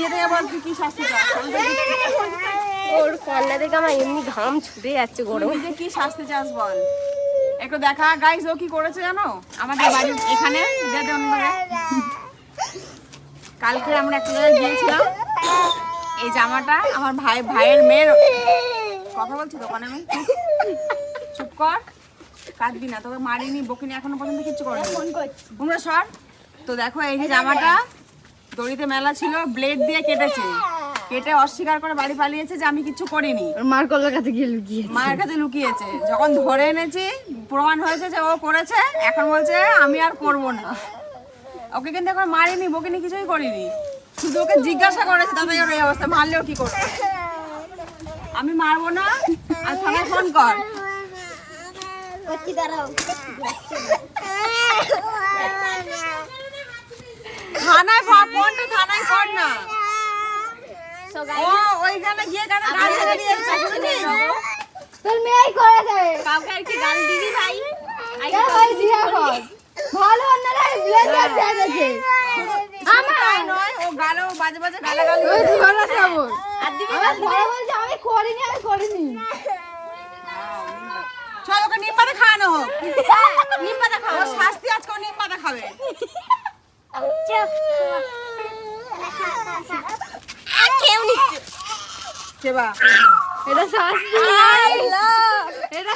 নিজে থেকে বল তুই কি শাস্তি চাস? ওর কান্না দেখে আমার এমনি ঘাম ছুটে যাচ্ছে গরম। নিজে কি শাস্তি চাস বল একটু দেখা। গাইস ও কি করেছে জানো আমাদের বাড়ি এখানে কালকে আমরা একটা জায়গায় গিয়েছিলাম। এই জামাটা আমার ভাইয়ের মেয়ের কথা বলছি দোকানে আমি চুপ কর কাঁদবি না তোকে মারিনি বকিনি এখনো পর্যন্ত কিচ্ছু করেনি তোমরা সর। তো দেখো এই যে জামাটা দড়িতে মেলা ছিল ব্লেড দিয়ে কেটেছে কেটে অস্বীকার করে বাড়ি পালিয়েছে যে আমি কিচ্ছু করিনি। মার কলার কাছে গিয়ে লুকিয়ে মায়ের কাছে লুকিয়েছে যখন ধরে এনেছি প্রমাণ হয়েছে যে ও করেছে এখন বলছে আমি আর করব না। ওকে কিন্তু এখন মারিনি বকিনি কিছুই করিনি শুধু ওকে জিজ্ঞাসা করেছে তাদের ওর এই অবস্থা মারলেও কি করবে। আমি মারবো না আর থানায় ফোন কর। থানায় ফোনটা থানায় কর না। ও ওইখানে গিয়ে কেন গাল দিয়েছে তোর মেয়েই করে দেয় কাউকে আর কি গাল দিবি ভাই? ভাই দিয়া কর ভালো অন্যরা ব্লেড দিয়ে দেখে তাই নয় ও গালও বাজে বাজে গালাগালি ওই ধরা সাবর আর দিবি আমার বড় বলছে আমি করিনি চল ওকে নিম পাতা খাওয়ানো হোক। নিম পাতা খাও শাস্তি আজকে ও নিম পাতা খাবে। কেউ নিচ্ছে সেবা এটা শাস্তি এটা